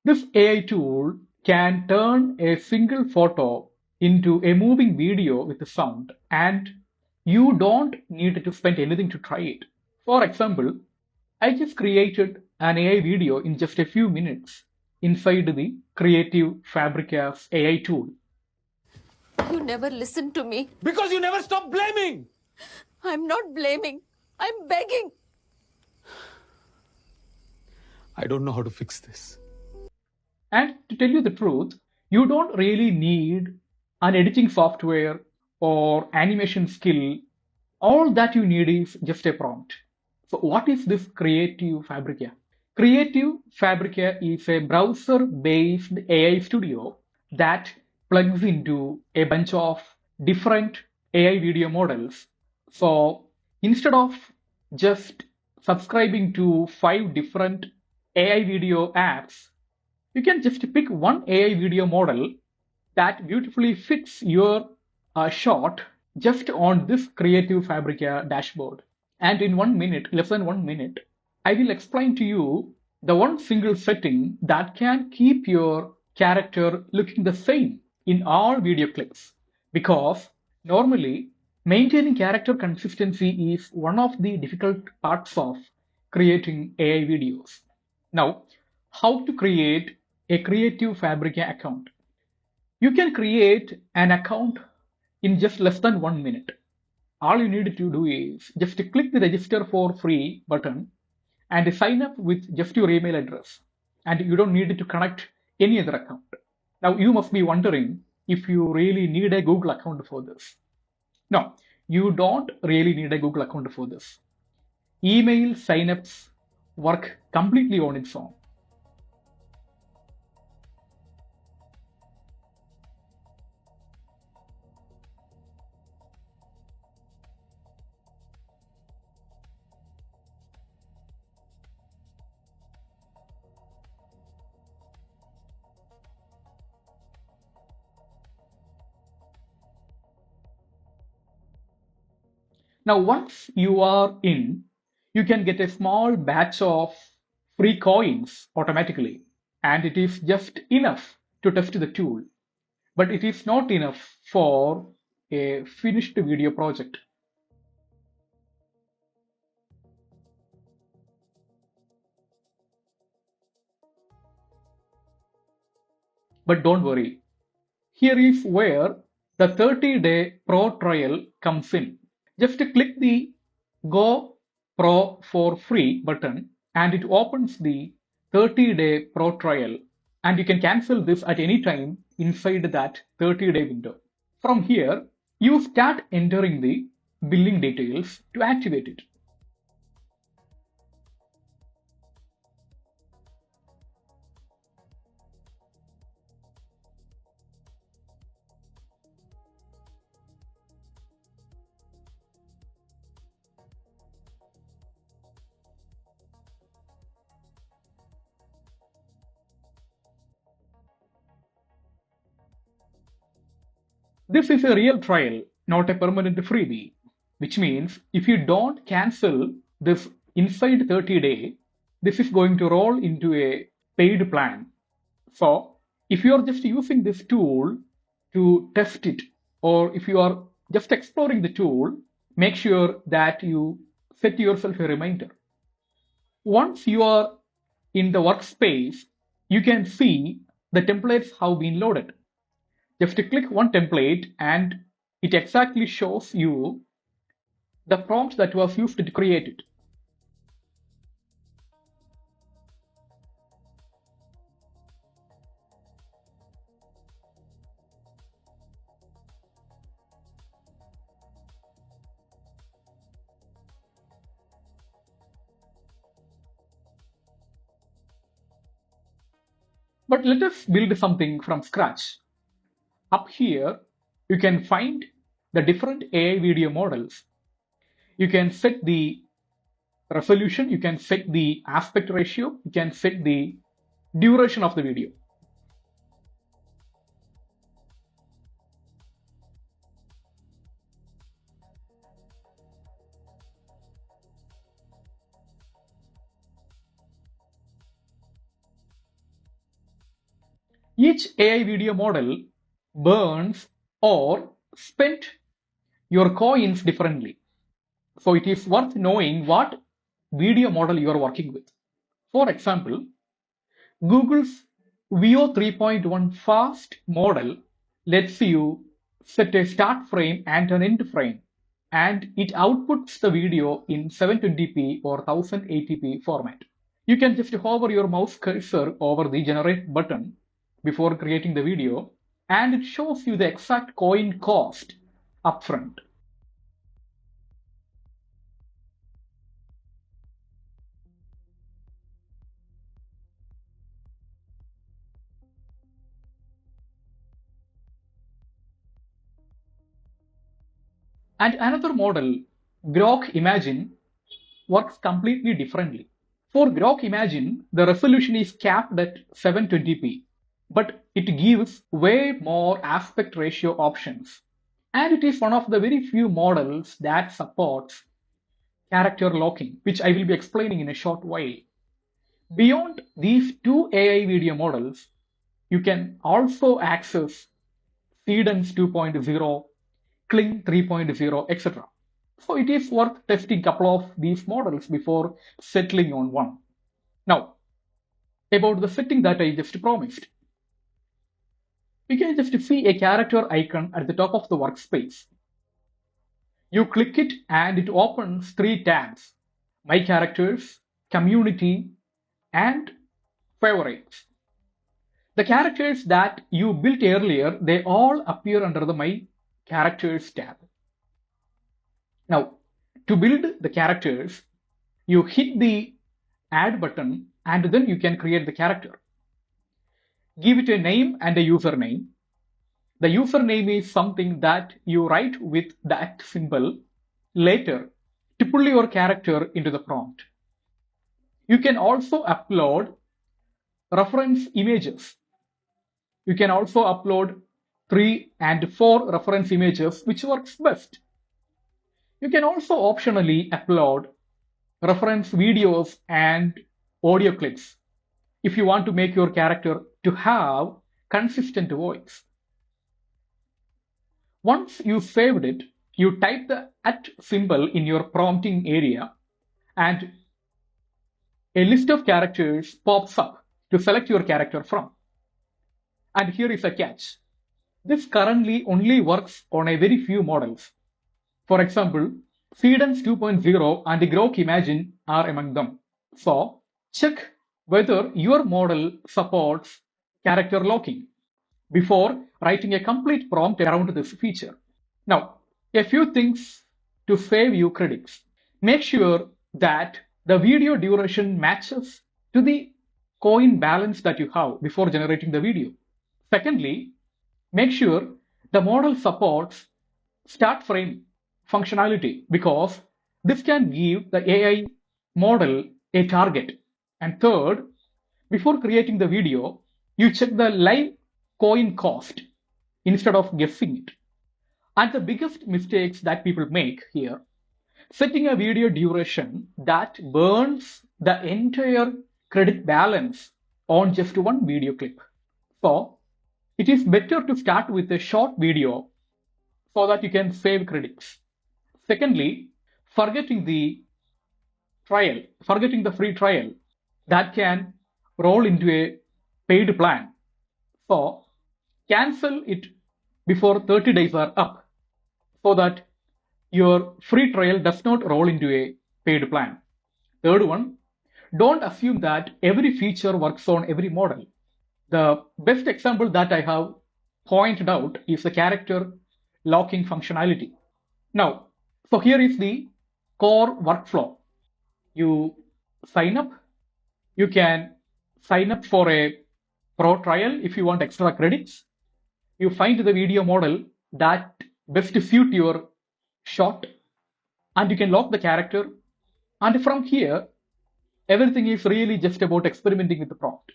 This AI tool can turn a single photo into a moving video with the sound, and you don't need to spend anything to try it. For example, I just created an AI video in just a few minutes inside the Creative Fabrica's AI tool. You never listen to me. Because you never stop blaming! I'm not blaming. I'm begging. I don't know how to fix this. And to tell you the truth, you don't really need an editing software or animation skill. All that you need is just a prompt. So what is this Creative Fabrica? Creative Fabrica is a browser-based AI studio that plugs into a bunch of different AI video models. So instead of just subscribing to 5 different AI video apps, you can just pick one AI video model that beautifully fits your shot just on this Creative Fabrica dashboard. And in 1 minute, less than 1 minute, I will explain to you the one single setting that can keep your character looking the same in all video clips. Because normally, maintaining character consistency is one of the difficult parts of creating AI videos. Now, how to create a Creative Fabrica account? You can create an account in just less than 1 minute. All you need to do is just click the register for free button and sign up with just your email address. And you don't need to connect any other account. Now you must be wondering if you really need a Google account for this. No, you don't really need a Google account for this. Email signups work completely on its own. Now, once you are in, you can get a small batch of free coins automatically, and it is just enough to test the tool. But it is not enough for a finished video project. But don't worry. Here is where the 30-day pro trial comes in. Just click the Go Pro for free button and it opens the 30-day pro trial, and you can cancel this at any time inside that 30-day window. From here, you start entering the billing details to activate it. This is a real trial, not a permanent freebie, which means if you don't cancel this inside 30 days, this is going to roll into a paid plan. So if you are just using this tool to test it, or if you are just exploring the tool, make sure that you set yourself a reminder. Once you are in the workspace, you can see the templates have been loaded. Just click one template and it exactly shows you the prompt that was used to create it. But let us build something from scratch. Up here, you can find the different AI video models. You can set the resolution, you can set the aspect ratio, you can set the duration of the video. Each AI video model burns or spent your coins differently. So it is worth knowing what video model you are working with. For example, Google's Veo 3.1 fast model lets you set a start frame and an end frame, and it outputs the video in 720p or 1080p format. You can just hover your mouse cursor over the generate button before creating the video, and it shows you the exact coin cost upfront. And another model, Grok Imagine, works completely differently. For Grok Imagine, the resolution is capped at 720p, but it gives way more aspect ratio options. And it is one of the very few models that supports character locking, which I will be explaining in a short while. Beyond these two AI video models, you can also access Seedance 2.0, Kling 3.0, etc. So it is worth testing a couple of these models before settling on one. Now, about the setting that I just promised. You can just see a character icon at the top of the workspace. You click it and it opens three tabs: My Characters, Community, and Favorites. The characters that you built earlier, they all appear under the My Characters tab. Now, to build the characters, you hit the add button and then you can create the character. Give it a name and a username. The username is something that you write with the @ symbol later to pull your character into the prompt. You can also upload reference images. You can also upload 3 and 4 reference images, which works best. You can also optionally upload reference videos and audio clips if you want to make your character to have consistent voice. Once you saved it, you type the @ symbol in your prompting area and a list of characters pops up to select your character from. And here is a catch. This currently only works on a very few models. For example, Seedance 2.0 and Grok Imagine are among them. So check whether your model supports character locking before writing a complete prompt around this feature. Now, a few things to save you credits. Make sure that the video duration matches to the coin balance that you have before generating the video. Secondly, make sure the model supports start frame functionality, because this can give the AI model a target. And third, before creating the video, you check the live coin cost instead of guessing it. And the biggest mistakes that people make here, setting a video duration that burns the entire credit balance on just one video clip. So it is better to start with a short video so that you can save credits. Secondly, forgetting the free trial that can roll into a paid plan. So cancel it before 30 days are up so that your free trial does not roll into a paid plan. Third one, don't assume that every feature works on every model. The best example that I have pointed out is the character locking functionality. Now, so here is the core workflow. You sign up. You can sign up for a pro trial if you want extra credits. You find the video model that best suit your shot, and you can lock the character. And from here, everything is really just about experimenting with the prompt.